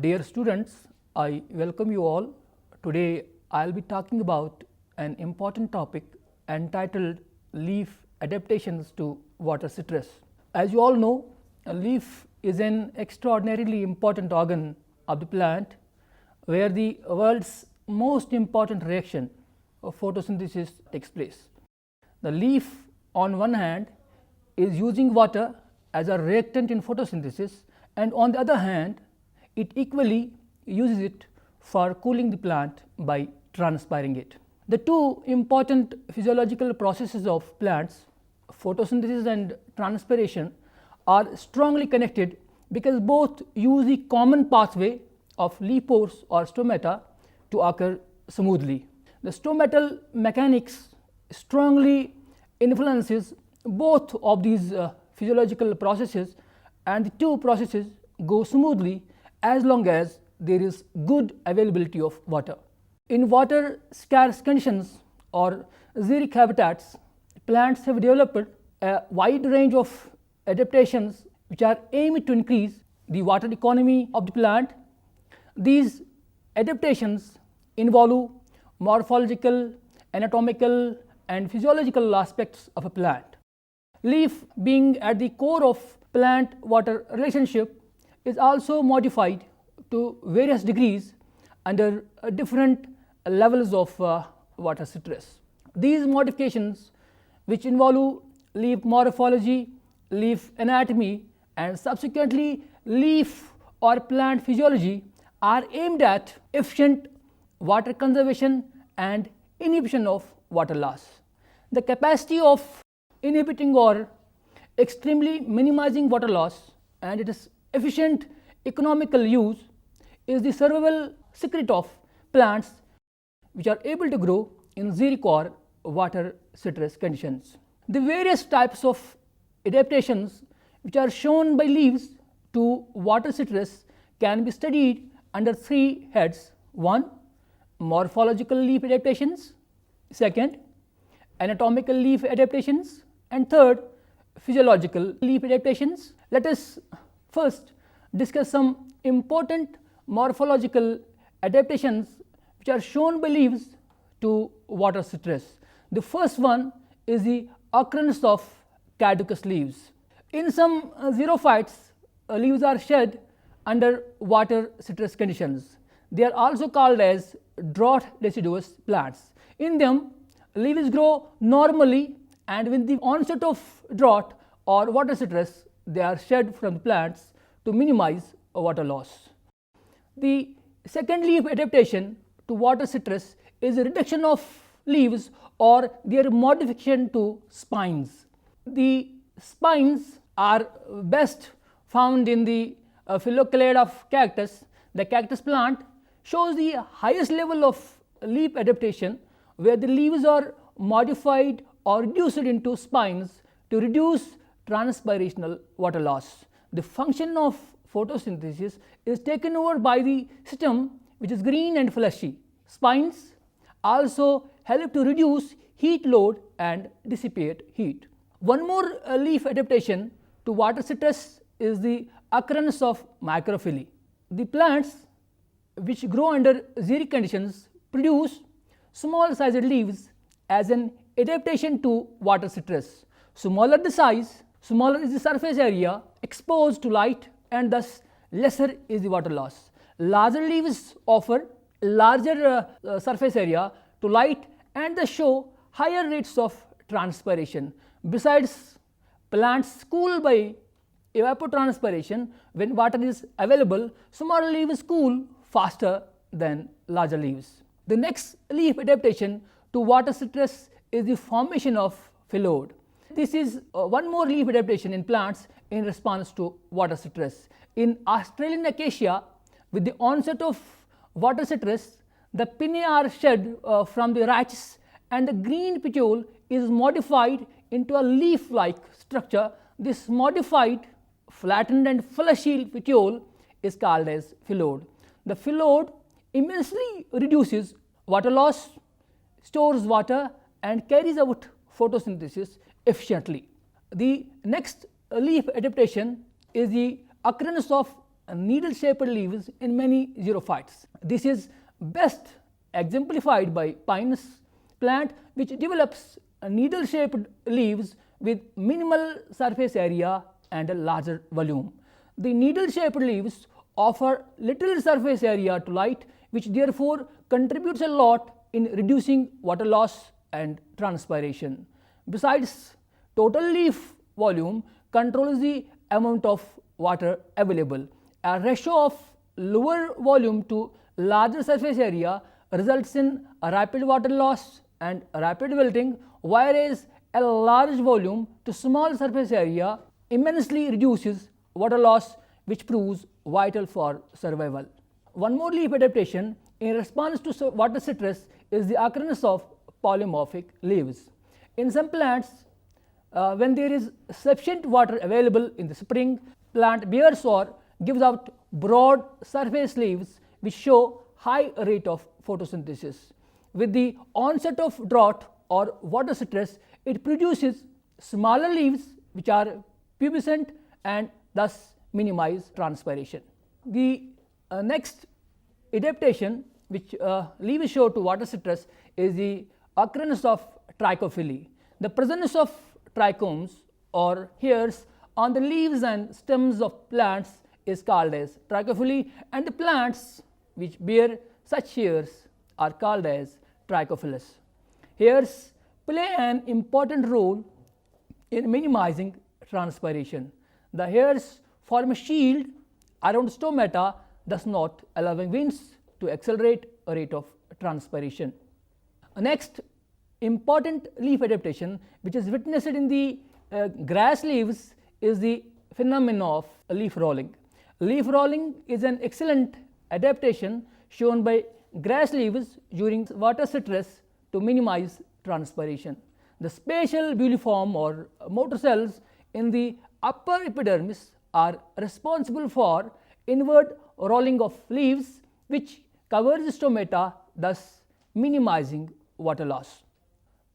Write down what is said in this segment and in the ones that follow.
Dear students, I welcome you all. Today I will be talking about an important topic entitled leaf adaptations to water stress. As you all know, a leaf is an extraordinarily important organ of the plant where the world's most important reaction of photosynthesis takes place. The leaf on one hand is using water as a reactant in photosynthesis, and on the other hand it equally uses it for cooling the plant by transpiring it. The two important physiological processes of plants, photosynthesis and transpiration, are strongly connected because both use the common pathway of leaf pores or stomata to occur smoothly. The stomatal mechanics strongly influences both of these physiological processes, and the two processes go smoothly as long as there is good availability of water. In water scarce conditions or xeric habitats, plants have developed a wide range of adaptations which are aimed to increase the water economy of the plant. These adaptations involve morphological, anatomical and physiological aspects of a plant. Leaf, being at the core of plant water relationship, is also modified to various degrees under different levels of water stress. These modifications, which involve leaf morphology, leaf anatomy and subsequently leaf or plant physiology, are aimed at efficient water conservation and inhibition of water loss. The capacity of inhibiting or extremely minimizing water loss and its efficient economical use is the survival secret of plants which are able to grow in xeric or water stress conditions. The various types of adaptations which are shown by leaves to water stress can be studied under three heads. 1. Morphological leaf adaptations. 2. Anatomical leaf adaptations, and 3. Physiological leaf adaptations. Let us first discuss some important morphological adaptations which are shown by leaves to water stress. The first one is the occurrence of caducous leaves. In some xerophytes, leaves are shed under water stress conditions. They are also called as drought deciduous plants. In them, leaves grow normally, and with the onset of drought or water stress, they are shed from the plants to minimize water loss. The second leaf adaptation to water stress is a reduction of leaves or their modification to spines. The spines are best found in the phylloclade of cactus. The cactus plant shows the highest level of leaf adaptation, where the leaves are modified or reduced into spines to reduce transpirational water loss. The function of photosynthesis is taken over by the stem, which is green and fleshy. Spines also help to reduce heat load and dissipate heat. One more leaf adaptation to water stress is the occurrence of microphyllae. The plants which grow under xeric conditions produce small sized leaves as an adaptation to water stress. Smaller the size, smaller is the surface area exposed to light, and thus lesser is the water loss. Larger leaves offer larger surface area to light and thus show higher rates of transpiration. Besides, plants cool by evapotranspiration. When water is available, smaller leaves cool faster than larger leaves. The next leaf adaptation to water stress is the formation of phyllodes. This is one more leaf adaptation in plants in response to water stress. In Australian acacia, with the onset of water stress, the pinnae are shed from the rachis, and the green petiole is modified into a leaf-like structure. This modified, flattened and fleshy petiole is called as phyllodes. The phyllodes immensely reduces water loss, stores water and carries out photosynthesis efficiently. The next leaf adaptation is the occurrence of needle-shaped leaves in many xerophytes. This is best exemplified by pinus plant, which develops needle-shaped leaves with minimal surface area and a larger volume. The needle-shaped leaves offer little surface area to light, which therefore contributes a lot in reducing water loss and transpiration. Besides, total leaf volume controls the amount of water available. A ratio of lower volume to larger surface area results in a rapid water loss and rapid wilting, whereas a large volume to small surface area immensely reduces water loss, which proves vital for survival. One more leaf adaptation in response to water stress is the occurrence of polymorphic leaves. In some plants, when there is sufficient water available in the spring, plant bears or gives out broad surface leaves which show high rate of photosynthesis. With the onset of drought or water stress, it produces smaller leaves which are pubescent and thus minimize transpiration. The next adaptation which leaves show to water stress is the occurrence of trichophily. The presence of trichomes or hairs on the leaves and stems of plants is called as trichophily, and the plants which bear such hairs are called as trichophilous. Hairs play an important role in minimizing transpiration. The hairs form a shield around stomata, thus not allowing winds to accelerate a rate of transpiration. Next important leaf adaptation which is witnessed in the grass leaves is the phenomenon of leaf rolling. Leaf rolling is an excellent adaptation shown by grass leaves during water stress to minimize transpiration. The spatial buliform or motor cells in the upper epidermis are responsible for inward rolling of leaves, which covers stomata, thus minimizing water loss.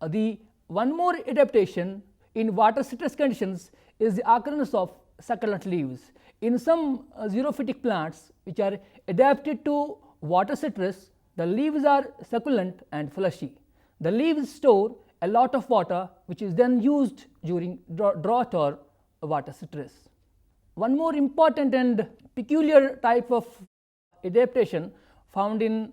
The one more adaptation in water stress conditions is the occurrence of succulent leaves. In some xerophytic plants which are adapted to water stress, the leaves are succulent and fleshy. The leaves store a lot of water which is then used during drought or water stress. One more important and peculiar type of adaptation found in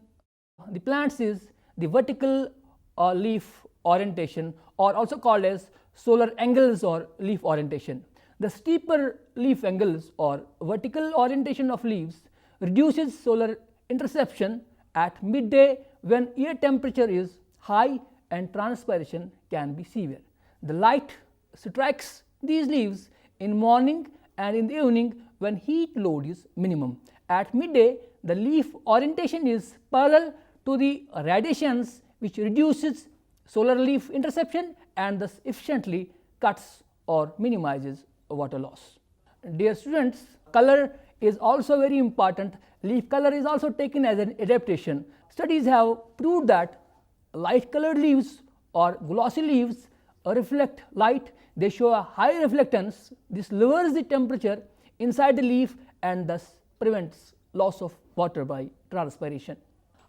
the plants is the vertical leaf orientation, or also called as solar angles or leaf orientation. The steeper leaf angles or vertical orientation of leaves reduces solar interception at midday when air temperature is high and transpiration can be severe. The light strikes these leaves in morning and in the evening when heat load is minimum. At midday, the leaf orientation is parallel to the radiations, which reduces solar leaf interception and thus efficiently cuts or minimizes water loss. Dear students, color is also very important. Leaf color is also taken as an adaptation. Studies have proved that light colored leaves or glossy leaves reflect light. They show a high reflectance. This lowers the temperature inside the leaf and thus prevents loss of water by transpiration.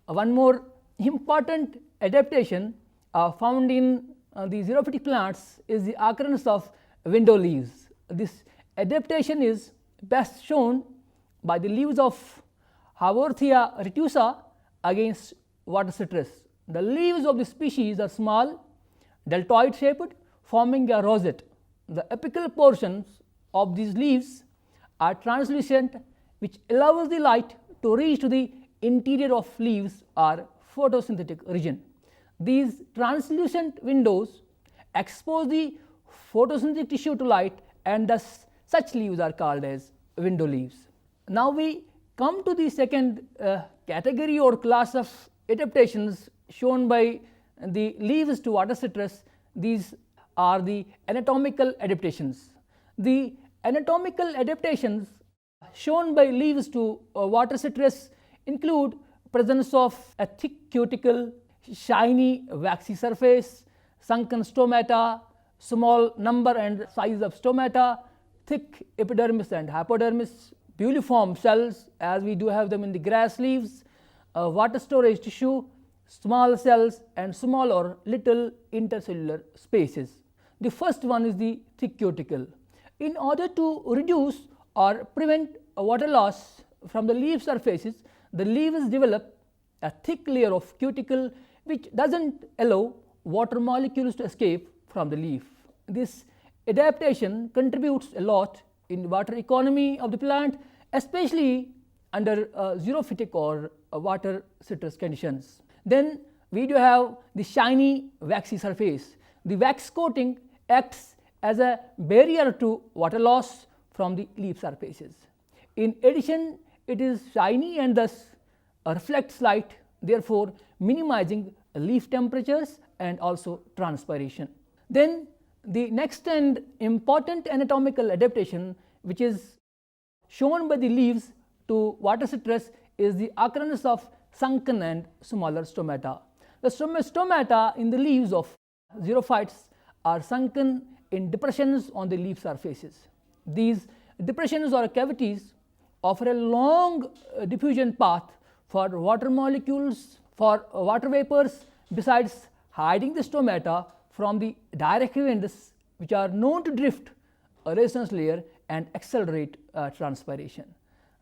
One more important adaptation found in the xerophytic plants is the occurrence of window leaves. This adaptation is best shown by the leaves of Haworthia retusa against water stress. The leaves of the species are small, deltoid shaped, forming a rosette. The apical portions of these leaves are translucent, which allows the light to reach to the interior of leaves or photosynthetic region. These translucent windows expose the photosynthetic tissue to light, and thus such leaves are called as window leaves. Now we come to the second category or class of adaptations shown by the leaves to water stress. These are the anatomical adaptations. The anatomical adaptations shown by leaves to water stress include presence of a thick cuticle, shiny waxy surface, sunken stomata, small number and size of stomata, thick epidermis and hypodermis, Puliform cells, as we do have them in the grass leaves, water storage tissue, small cells and small or little intercellular spaces. The first one is the thick cuticle. In order to reduce or prevent water loss from the leaf surfaces, the leaves develop a thick layer of cuticle which does not allow water molecules to escape from the leaf. This adaptation contributes a lot in water economy of the plant, especially under xerophytic or water citrus conditions. Then we do have the shiny waxy surface. The wax coating acts as a barrier to water loss from the leaf surfaces. In addition, it is shiny and thus reflects light, therefore minimizing leaf temperatures and also transpiration. Then the next and important anatomical adaptation which is shown by the leaves to water citrus is the occurrence of sunken and smaller stomata. The stomata in the leaves of xerophytes are sunken in depressions on the leaf surfaces. These depressions or cavities offer a long diffusion path for water molecules, for water vapors, besides hiding the stomata from the direct winds which are known to drift a resistance layer and accelerate transpiration.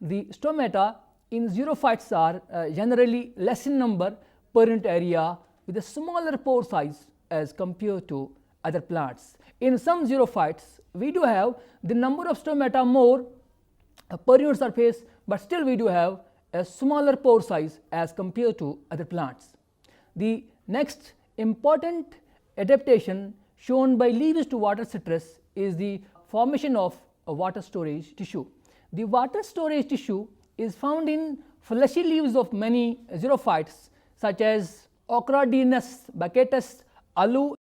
The stomata in xerophytes are generally less in number per unit area with a smaller pore size as compared to other plants. In some xerophytes, we do have the number of stomata more per unit surface, but still we do have a smaller pore size as compared to other plants. The next important adaptation shown by leaves to water citrus is the formation of a water storage tissue. The water storage tissue is found in fleshy leaves of many xerophytes such as Ochradinus bacatus, Alu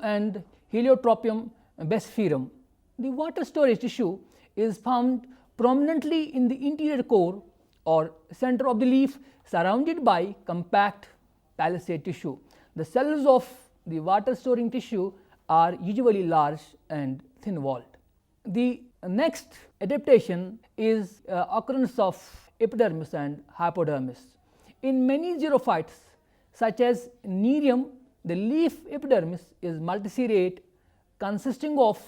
and Heliotropium basiferum. The water storage tissue is found prominently in the interior core or center of the leaf, surrounded by compact palisade tissue. The cells of the water storing tissue are usually large and thin walled. The next adaptation is occurrence of epidermis and hypodermis. In many xerophytes such as Nerium, the leaf epidermis is multiceriate, consisting of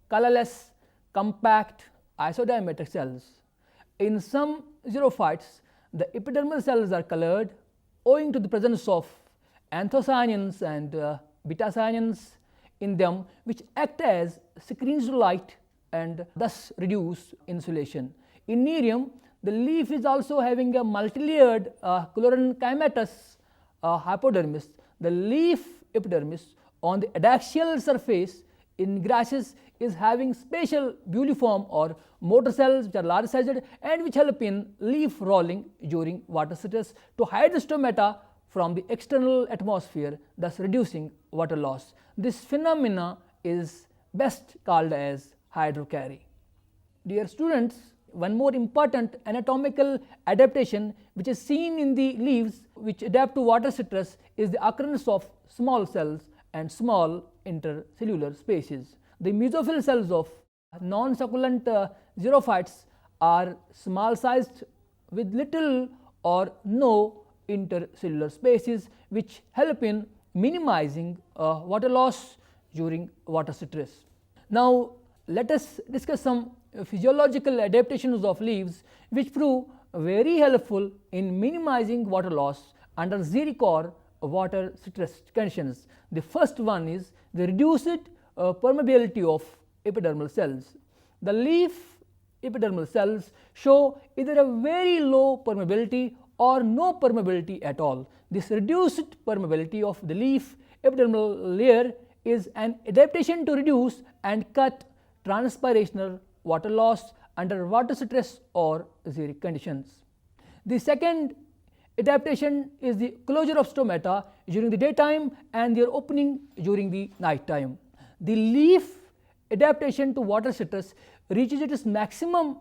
colorless, compact isodiametric cells. In some xerophytes, the epidermal cells are colored owing to the presence of anthocyanins and beta-cyanins in them, which act as screens to light and thus reduce insulation. In Nerium, the leaf is also having a multilayered chlorochimatous hypodermis. The leaf epidermis on the adaxial surface in grasses is having special buliform or motor cells which are large sized and which help in leaf rolling during water citrus to hide the stomata from the external atmosphere, thus reducing water loss. This phenomena is best called as hydrocarry. Dear students, one more important anatomical adaptation which is seen in the leaves which adapt to water citrus is the occurrence of small cells and small intercellular spaces. The mesophyll cells of non-succulent xerophytes are small sized with little or no intercellular spaces which help in minimizing water loss during water citrus. Now, let us discuss some physiological adaptations of leaves which prove very helpful in minimizing water loss under xeric or water citrus conditions. The first one is the reduced permeability of epidermal cells. The leaf epidermal cells show either a very low permeability or no permeability at all. This reduced permeability of the leaf epidermal layer is an adaptation to reduce and cut transpirational water loss under water citrus or xeric conditions. The second adaptation is the closure of stomata during the daytime and their opening during the night time. The leaf adaptation to water citrus reaches its maximum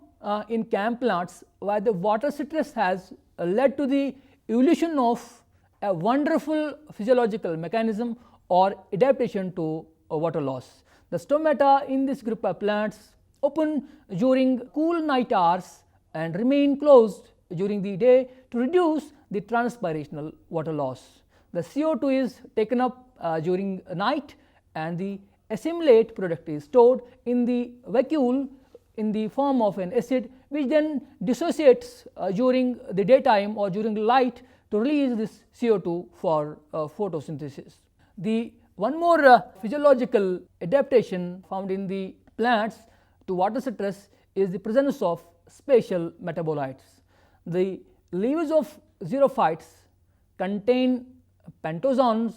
in camp plants, while the water citrus has led to the evolution of a wonderful physiological mechanism or adaptation to water loss. The stomata in this group of plants open during cool night hours and remain closed during the day to reduce the transpirational water loss. The CO2 is taken up during night and the assimilate product is stored in the vacuole in the form of an acid, which then dissociates during the daytime or during light to release this CO2 for photosynthesis. The one more physiological adaptation found in the plants to water stress is the presence of special metabolites. The leaves of xerophytes contain pentozoans,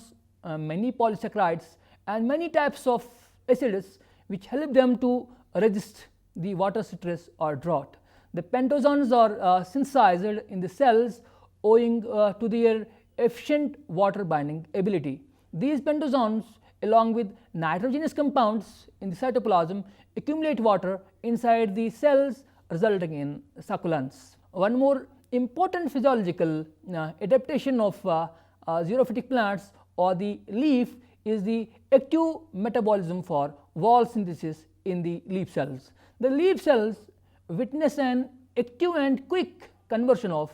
many polysaccharides and many types of acids which help them to resist the water stress or drought. The pentozoans are synthesized in the cells owing to their efficient water binding ability. These pentozoans along with nitrogenous compounds in the cytoplasm accumulate water inside the cells, resulting in succulence. One more important physiological adaptation of xerophytic plants or the leaf is the active metabolism for wall synthesis in the leaf cells. The leaf cells witness an active and quick conversion of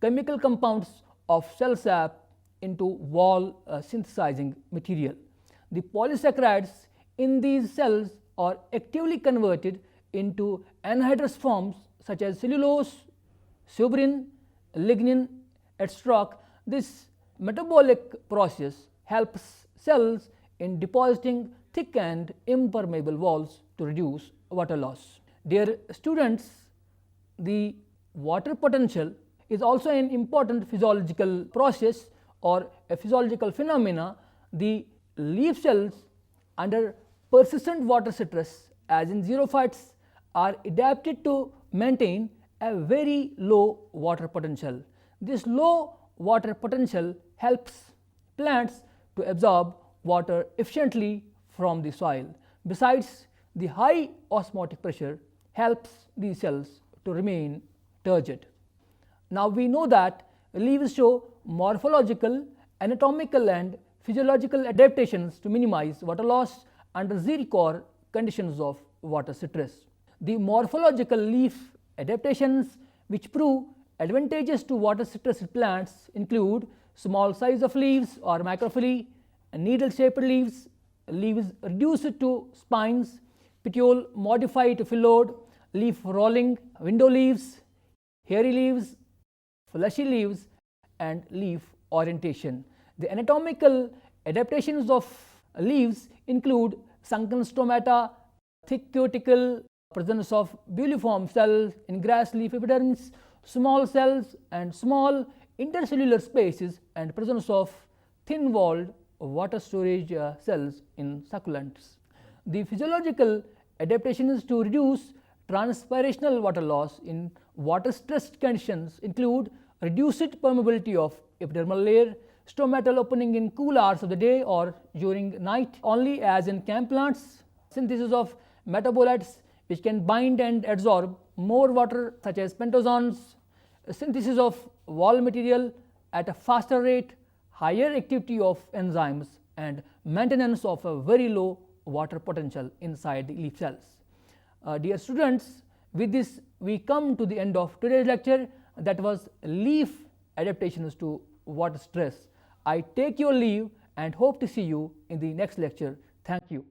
chemical compounds of cell sap into wall synthesizing material. The polysaccharides in these cells are actively converted into anhydrous forms such as cellulose, suberin, lignin, etc. This metabolic process helps cells in depositing thick and impermeable walls to reduce water loss. Dear students, the water potential is also an important physiological process or a physiological phenomena. The leaf cells under persistent water stress, as in xerophytes, are adapted to maintain a very low water potential. This low water potential helps plants to absorb water efficiently from the soil. Besides, the high osmotic pressure helps these cells to remain turgid. Now we know that leaves show morphological, anatomical and physiological adaptations to minimize water loss under xeric or conditions of water stress. The morphological leaf adaptations which prove advantageous to water stressed plants include small size of leaves or macrophyllae, needle shaped leaves, leaves reduced to spines, petiole modified to phyllodes, leaf rolling, window leaves, hairy leaves, fleshy leaves and leaf orientation. The anatomical adaptations of leaves include sunken stomata, thick cuticle, presence of buliform cells in grass leaf epidermis, small cells and small intercellular spaces and presence of thin walled water storage cells in succulents. The physiological adaptations to reduce transpirational water loss in water stressed conditions include reduced permeability of epidermal layer, stomatal opening in cool hours of the day or during night only, as in cam plants, synthesis of metabolites which can bind and absorb more water such as pentozoans, synthesis of wall material at a faster rate, higher activity of enzymes and maintenance of a very low water potential inside the leaf cells. Dear students, with this we come to the end of today's lecture, that was leaf adaptations to water stress. I take your leave and hope to see you in the next lecture. Thank you.